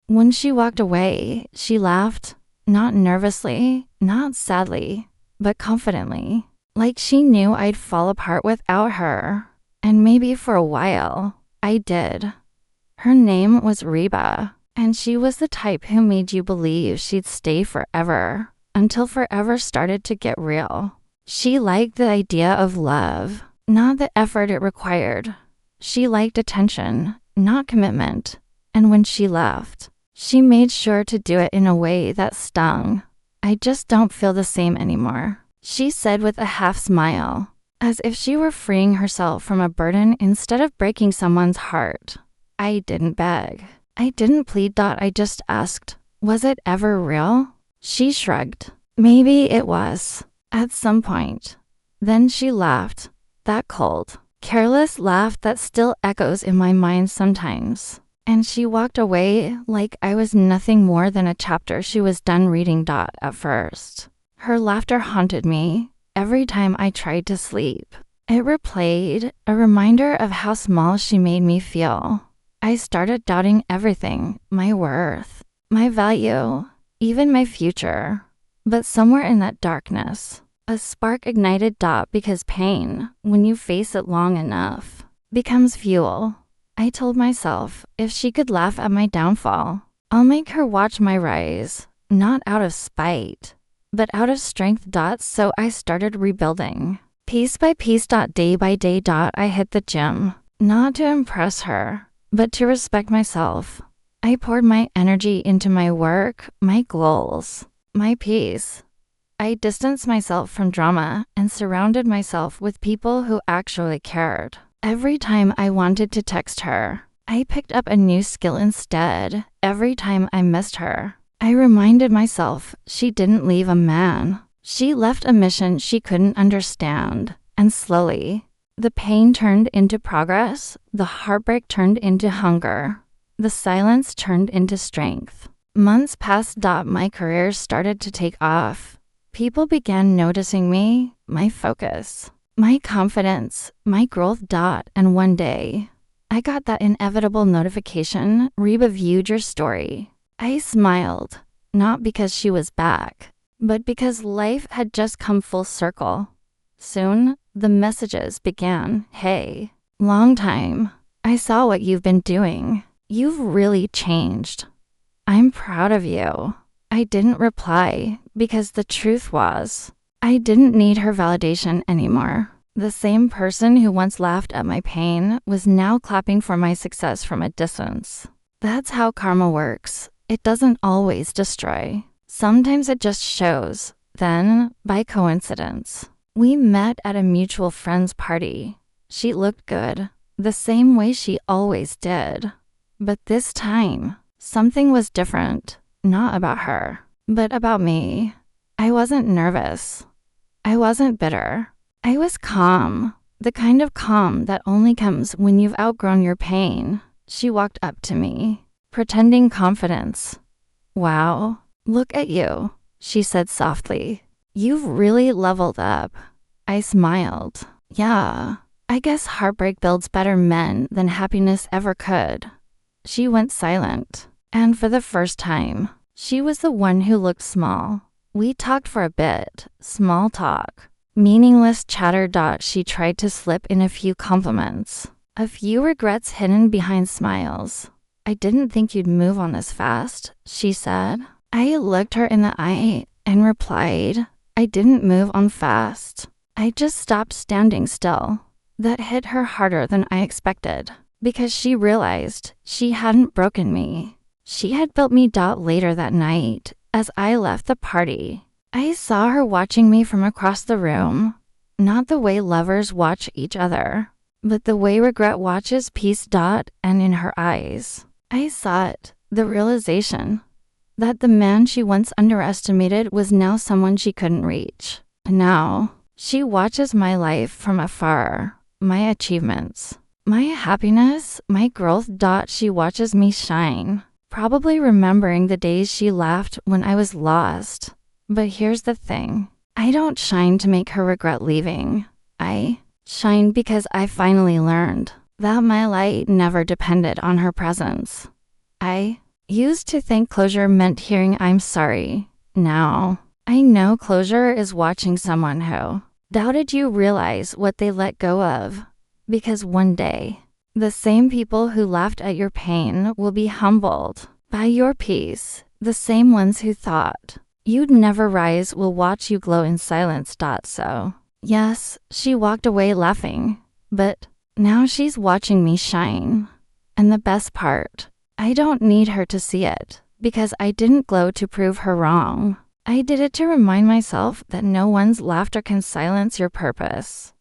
When she walked away, she laughed, not nervously, not sadly, but confidently, like she knew I'd fall apart without her. And maybe for a while, I did. Her name was Areeba, and she was the type who made you believe she'd stay forever, until forever started to get real. She liked the idea of love, not the effort it required. She liked attention, not commitment. And when she left, she made sure to do it in a way that stung. I just don't feel the same anymore, she said with a half smile, as if she were freeing herself from a burden instead of breaking someone's heart. I didn't beg. I didn't plead. I just asked, was it ever real? She shrugged. Maybe it was, at some point. Then she laughed, that cold, careless laugh that still echoes in my mind sometimes. And she walked away like I was nothing more than a chapter she was done reading. At first, her laughter haunted me every time I tried to sleep. It replayed, a reminder of how small she made me feel. I started doubting everything, my worth, my value, even my future. But somewhere in that darkness, a spark ignited. Because pain, when you face it long enough, becomes fuel. I told myself, if she could laugh at my downfall, I'll make her watch my rise, not out of spite, but out of strength. So I started rebuilding. Piece by piece. Day by day. I hit the gym, not to impress her, but to respect myself. I poured my energy into my work, my goals, my peace. I distanced myself from drama and surrounded myself with people who actually cared. Every time I wanted to text her, I picked up a new skill instead. Every time I missed her, I reminded myself she didn't leave a man. She left a mission she couldn't understand. And slowly, the pain turned into progress, the heartbreak turned into hunger, the silence turned into strength. Months passed. My career started to take off. People began noticing me, my focus, my confidence, my growth. And one day, I got that inevitable notification, Areeba viewed your story. I smiled, not because she was back, but because life had just come full circle. Soon, the messages began. Hey, long time. I saw what you've been doing. You've really changed. I'm proud of you. I didn't reply because the truth was, I didn't need her validation anymore. The same person who once laughed at my pain was now clapping for my success from a distance. That's how karma works. It doesn't always destroy. Sometimes it just shows. Then, by coincidence, we met at a mutual friend's party. She looked good, the same way she always did. But this time, something was different. Not about her, but about me. I wasn't nervous. I wasn't bitter. I was calm, the kind of calm that only comes when you've outgrown your pain. She walked up to me, pretending confidence. Wow, look at you, she said softly. You've really leveled up. I smiled. Yeah, I guess heartbreak builds better men than happiness ever could. She went silent, and for the first time, she was the one who looked small. We talked for a bit, small talk, meaningless chatter. She tried to slip in a few compliments, a few regrets hidden behind smiles. I didn't think you'd move on this fast, she said. I looked her in the eye and replied, I didn't move on fast. I just stopped standing still. That hit her harder than I expected, because she realized she hadn't broken me. She had built me. Later that night, as I left the party, I saw her watching me from across the room, not the way lovers watch each other, but the way regret watches peace. And in her eyes, I saw it, the realization that the man she once underestimated was now someone she couldn't reach. Now, she watches my life from afar, my achievements, my happiness, my growth. She watches me shine, probably remembering the days she laughed when I was lost. But here's the thing. I don't shine to make her regret leaving. I shine because I finally learned that my light never depended on her presence. I Used to think closure meant hearing I'm sorry. Now, I know closure is watching someone who doubted you realize what they let go of. Because one day, the same people who laughed at your pain will be humbled by your peace. The same ones who thought you'd never rise will watch you glow in silence. So, yes, she walked away laughing, but now she's watching me shine. And the best part, I don't need her to see it, because I didn't glow to prove her wrong. I did it to remind myself that no one's laughter can silence your purpose.